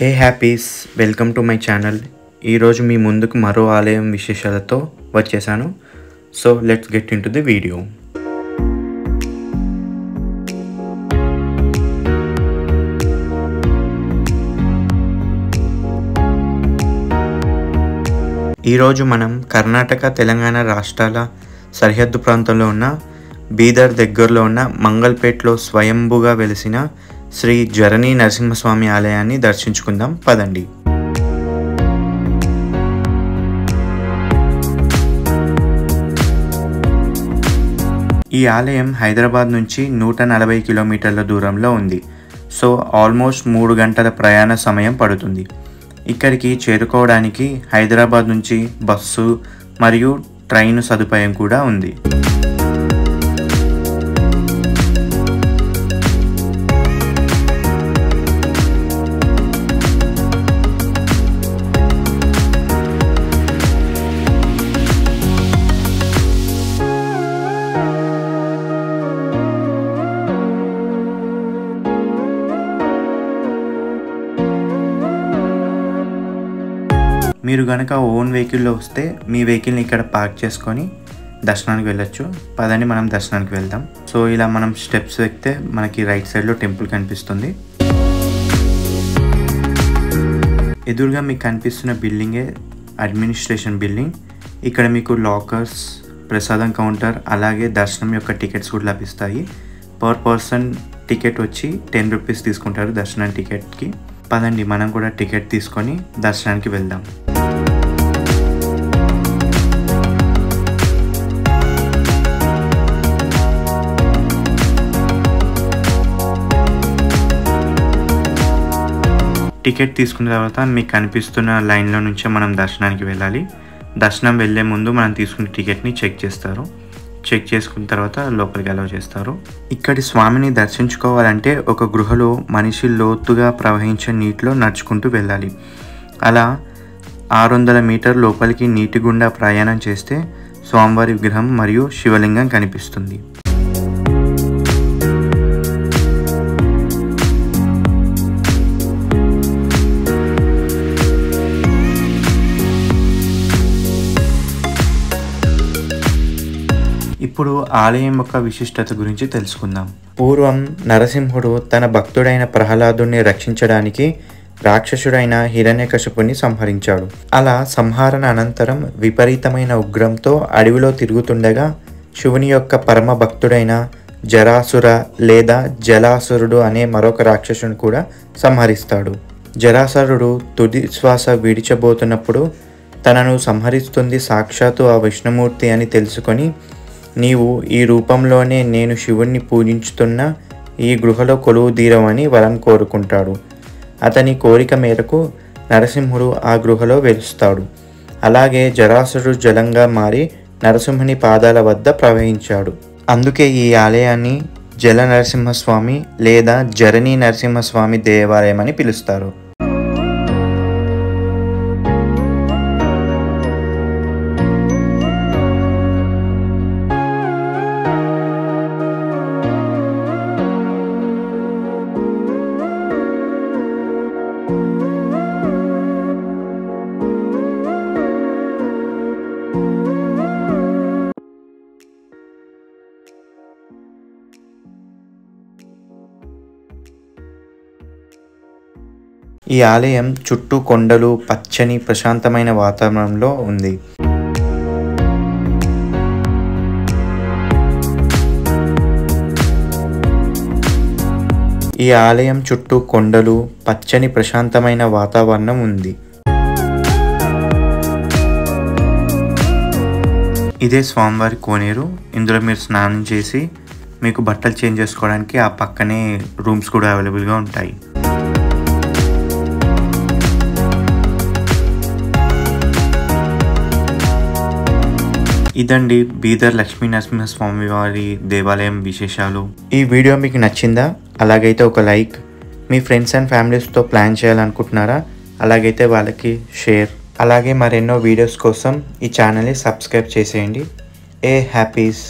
A happies welcome to my channel. ఈరోజు మీ ముందుకు మరో ఆలయం విశేషాలతో వచ్చేసాను. So let's get into the video. ఈరోజు మనం కర్ణాటక తెలంగాణ రాష్ట్రాల సరిహద్దు ప్రాంతంలో ఉన్న బీదర్ దగ్గరలో ఉన్న మంగల్పేట్లో స్వయంభుగా వెలిసిన శ్రీ జరణి నరసింహస్వామి ఆలయాన్ని దర్శించుకుందాం పదండి. ఈ ఆలయం హైదరాబాద్ నుంచి 140 కిలోమీటర్ల దూరంలో ఉంది. సో ఆల్మోస్ట్ 3 గంటల ప్రయాణ సమయం పడుతుంది. ఇక్కడికి చేరుకోవడానికి హైదరాబాద్ నుంచి బస్సు మరియు ట్రైన్ సదుపాయం కూడా ఉంది. మీరు కనుక ఓన్ వెహికల్లో వస్తే మీ వెహికల్ని ఇక్కడ పార్క్ చేసుకొని దర్శనానికి వెళ్ళొచ్చు. పదండి మనం దర్శనానికి వెళ్దాం. సో ఇలా మనం స్టెప్స్ ఎక్కితే మనకి రైట్ సైడ్లో టెంపుల్ కనిపిస్తుంది. ఎదురుగా మీకు కనిపిస్తున్న బిల్డింగే అడ్మినిస్ట్రేషన్ బిల్డింగ్. ఇక్కడ మీకు లాకర్స్, ప్రసాదం కౌంటర్, అలాగే దర్శనం యొక్క టికెట్స్ కూడా లభిస్తాయి. పర్ పర్సన్ టికెట్ వచ్చి 10 రూపీస్ తీసుకుంటారు దర్శనం టికెట్కి. పదండి మనం కూడా టికెట్ తీసుకొని దర్శనానికి వెళ్దాం. టికెట్ తీసుకున్న తర్వాత మీకు కనిపిస్తున్న లైన్లో నుంచే మనం దర్శనానికి వెళ్ళాలి. దర్శనం వెళ్ళే ముందు మనం తీసుకున్న టికెట్ని చెక్ చేస్తారు. చెక్ చేసుకున్న తర్వాత లోపలికి అలౌ చేస్తారు. ఇక్కడి స్వామిని దర్శించుకోవాలంటే ఒక గృహలో మనిషి లోతుగా ప్రవహించే నీటిలో నడుచుకుంటూ వెళ్ళాలి. అలా 600 మీటర్ లోపలికి నీటి గుండా ప్రయాణం చేస్తే స్వామివారి విగ్రహం మరియు శివలింగం కనిపిస్తుంది. ఇప్పుడు ఆలయం యొక్క విశిష్టత గురించి తెలుసుకుందాం. పూర్వం నరసింహుడు తన భక్తుడైన ప్రహ్లాదుని రక్షించడానికి రాక్షసుడైన హిరణ్యకశిపుని సంహరించాడు. అలా సంహరణ అనంతరం విపరీతమైన ఉగ్రంతో అడవిలో తిరుగుతుండగా శివుని యొక్క పరమ భక్తుడైన జరాసుర లేదా జలాసురుడు అనే మరొక రాక్షసుని కూడా సంహరిస్తాడు. జరాసురుడు తుది శ్వాస విడిచబోతున్నప్పుడు తనను సంహరిస్తుంది సాక్షాత్తు ఆ విష్ణుమూర్తి అని తెలుసుకొని, నీవు ఈ రూపంలోనే నేను శివుణ్ణి పూజించుతున్న ఈ గృహలో కొలువు తీరమని వరం కోరుకుంటాడు. అతని కోరిక మేరకు నరసింహుడు ఆ గృహలో వెలుస్తాడు. అలాగే జరాసురుడు జలంగా మారి నరసింహుని పాదాల వద్ద ప్రవహించాడు. అందుకే ఈ ఆలయాన్ని జల నరసింహస్వామి లేదా జరణి నరసింహస్వామి దేవాలయం అని పిలుస్తారు. ఈ ఆలయం చుట్టూ కొండలు, పచ్చని ప్రశాంతమైన వాతావరణంలో ఉంది. ఈ ఆలయం చుట్టూ కొండలు, పచ్చని ప్రశాంతమైన వాతావరణం ఉంది. ఇదే స్వామివారి కోనేరు. ఇందులో మీరు స్నానం చేసి మీకు బట్టలు చేంజ్ చేసుకోవడానికి ఆ పక్కనే రూమ్స్ కూడా అవైలబుల్గా ఉంటాయి. ఇదండి బీదర్ లక్ష్మీ నరసింహస్వామి వారి దేవాలయం విశేషాలు. ఈ వీడియో మీకు నచ్చిందా? అలాగైతే ఒక లైక్. మీ ఫ్రెండ్స్ అండ్ ఫ్యామిలీస్తో ప్లాన్ చేయాలనుకుంటున్నారా? అలాగైతే వాళ్ళకి షేర్. అలాగే మరెన్నో వీడియోస్ కోసం ఈ ఛానల్ని సబ్స్క్రైబ్ చేసేయండి. ఏ హ్యాపీస్.